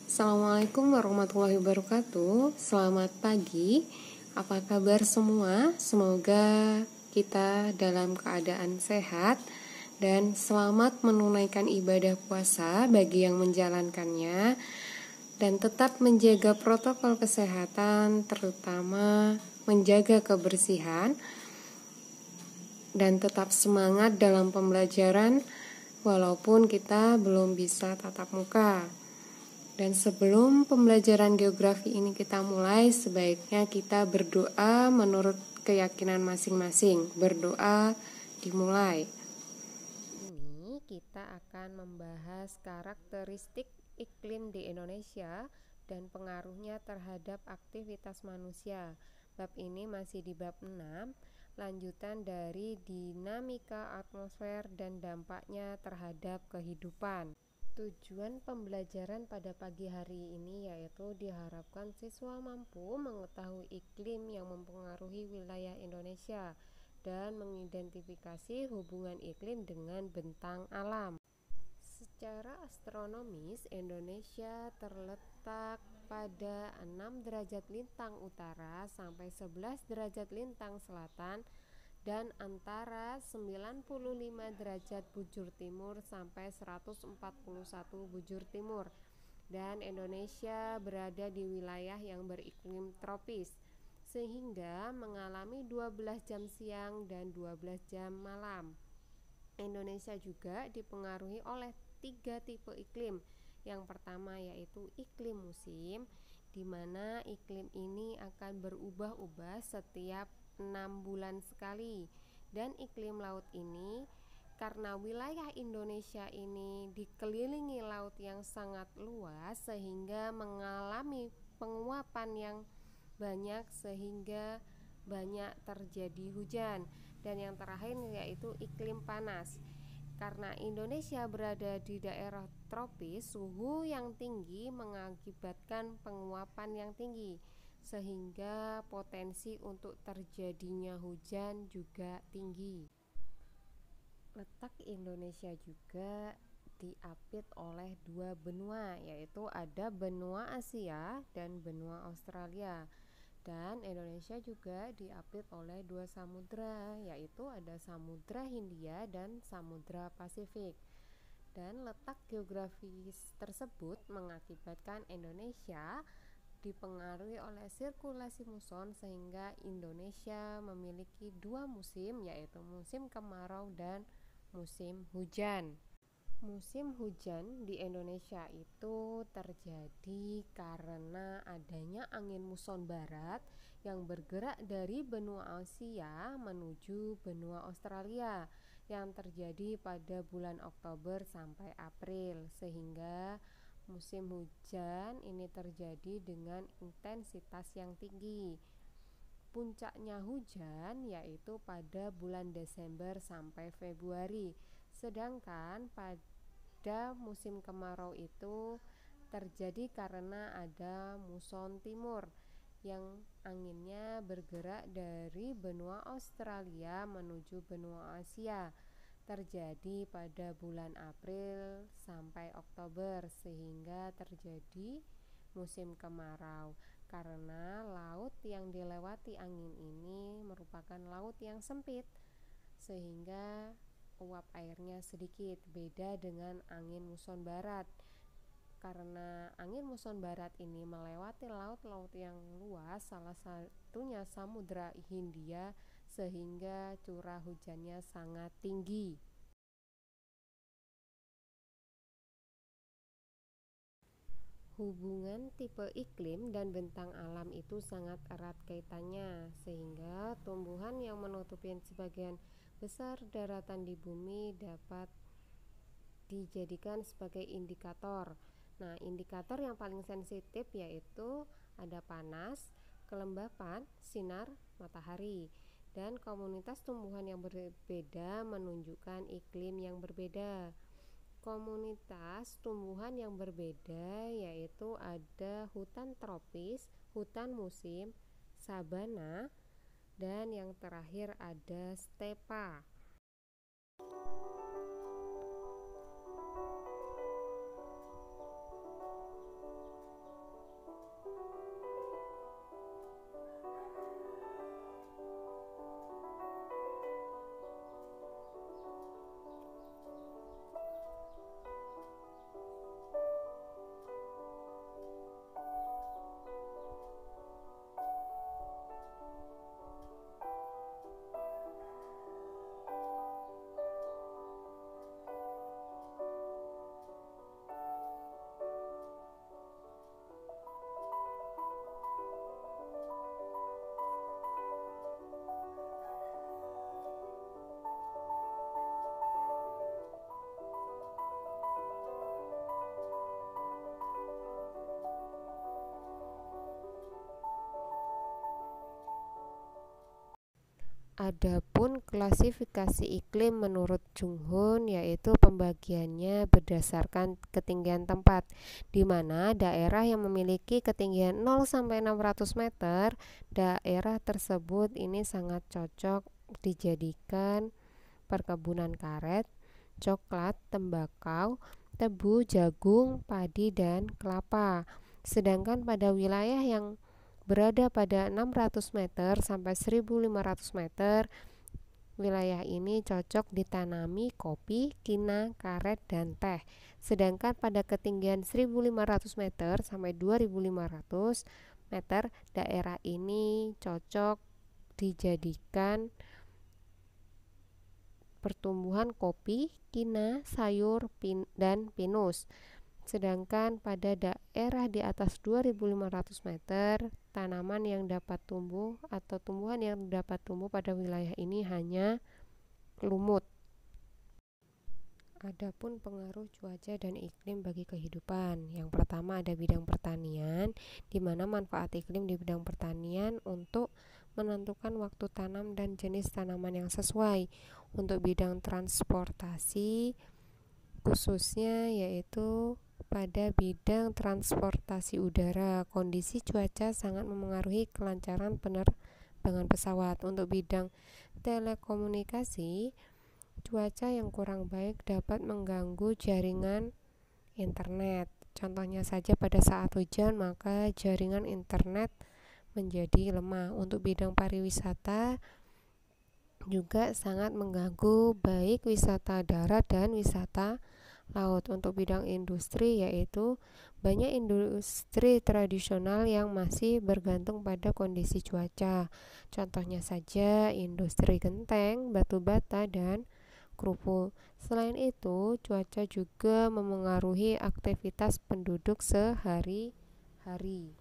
Assalamualaikum warahmatullahi wabarakatuh. Selamat pagi. Apa kabar semua? Semoga kita dalam keadaan sehat dan selamat menunaikan ibadah puasa bagi yang menjalankannya, dan tetap menjaga protokol kesehatan, terutama menjaga kebersihan, dan tetap semangat dalam pembelajaran walaupun kita belum bisa tatap muka. Dan sebelum pembelajaran geografi ini kita mulai, sebaiknya kita berdoa menurut keyakinan masing-masing. Berdoa dimulai. Ini kita akan membahas karakteristik iklim di Indonesia dan pengaruhnya terhadap aktivitas manusia. Bab ini masih di bab 6, lanjutan dari dinamika atmosfer dan dampaknya terhadap kehidupan. Tujuan pembelajaran pada pagi hari ini yaitu diharapkan siswa mampu mengetahui iklim yang mempengaruhi wilayah Indonesia dan mengidentifikasi hubungan iklim dengan bentang alam. Secara astronomis, Indonesia terletak pada 6 derajat lintang utara sampai 11 derajat lintang selatan dan antara 95 derajat bujur timur sampai 141 bujur timur. Dan Indonesia berada di wilayah yang beriklim tropis, sehingga mengalami 12 jam siang dan 12 jam malam. Indonesia juga dipengaruhi oleh 3 tipe iklim. Yang pertama yaitu iklim musim, di mana iklim ini akan berubah-ubah setiap 6 bulan sekali. Dan iklim laut ini, karena wilayah Indonesia ini dikelilingi laut yang sangat luas, sehingga mengalami penguapan yang banyak sehingga banyak terjadi hujan. Dan yang terakhir yaitu iklim panas. Karena Indonesia berada di daerah tropis, suhu yang tinggi mengakibatkan penguapan yang tinggi, sehingga potensi untuk terjadinya hujan juga tinggi. Letak Indonesia juga diapit oleh 2 benua, yaitu ada benua Asia dan benua Australia. Dan Indonesia juga diapit oleh 2 samudra, yaitu ada Samudra Hindia dan Samudra Pasifik. Dan letak geografis tersebut mengakibatkan Indonesia dipengaruhi oleh sirkulasi muson, sehingga Indonesia memiliki 2 musim, yaitu musim kemarau dan musim hujan. Musim hujan di Indonesia itu terjadi karena adanya angin muson barat yang bergerak dari benua Asia menuju benua Australia yang terjadi pada bulan Oktober sampai April, sehingga musim hujan ini terjadi dengan intensitas yang tinggi. Puncaknya hujan yaitu pada bulan Desember sampai Februari. Sedangkan pada musim kemarau itu terjadi karena ada muson timur yang anginnya bergerak dari benua Australia menuju benua Asia, terjadi pada bulan April sampai Oktober, sehingga terjadi musim kemarau. Karena laut yang dilewati angin ini merupakan laut yang sempit, sehingga uap airnya sedikit, beda dengan angin muson barat. Karena angin muson barat ini melewati laut-laut yang luas, salah satunya Samudra Hindia, sehingga curah hujannya sangat tinggi. Hubungan tipe iklim dan bentang alam itu sangat erat kaitannya, sehingga tumbuhan yang menutupi sebagian besar daratan di bumi dapat dijadikan sebagai indikator. Nah, indikator yang paling sensitif yaitu ada panas, kelembapan, sinar matahari. Dan komunitas tumbuhan yang berbeda menunjukkan iklim yang berbeda. Komunitas tumbuhan yang berbeda yaitu ada hutan tropis, hutan musim, sabana, dan yang terakhir ada stepa. Adapun klasifikasi iklim menurut Junghun yaitu pembagiannya berdasarkan ketinggian tempat, di mana daerah yang memiliki ketinggian 0 sampai 600 meter, daerah tersebut ini sangat cocok dijadikan perkebunan karet, coklat, tembakau, tebu, jagung, padi, dan kelapa. Sedangkan pada wilayah yang berada pada 600 meter sampai 1500 meter, wilayah ini cocok ditanami kopi, kina, karet, dan teh. Sedangkan pada ketinggian 1500 meter sampai 2500 meter, daerah ini cocok dijadikan pertumbuhan kopi, kina, sayur, dan pinus. Sedangkan pada daerah di atas 2500 meter, tanaman yang dapat tumbuh atau tumbuhan yang dapat tumbuh pada wilayah ini hanya lumut. Adapun pengaruh cuaca dan iklim bagi kehidupan. Yang pertama ada bidang pertanian, di mana manfaat iklim di bidang pertanian untuk menentukan waktu tanam dan jenis tanaman yang sesuai. Untuk bidang transportasi khususnya yaitu pada bidang transportasi udara, kondisi cuaca sangat memengaruhi kelancaran penerbangan pesawat. Untuk bidang telekomunikasi, cuaca yang kurang baik dapat mengganggu jaringan internet. Contohnya saja pada saat hujan, maka jaringan internet menjadi lemah. Untuk bidang pariwisata juga sangat mengganggu baik wisata darat dan wisata laut. Untuk bidang industri yaitu banyak industri tradisional yang masih bergantung pada kondisi cuaca. Contohnya saja industri genteng, batu bata, dan kerupuk. Selain itu, cuaca juga memengaruhi aktivitas penduduk sehari-hari.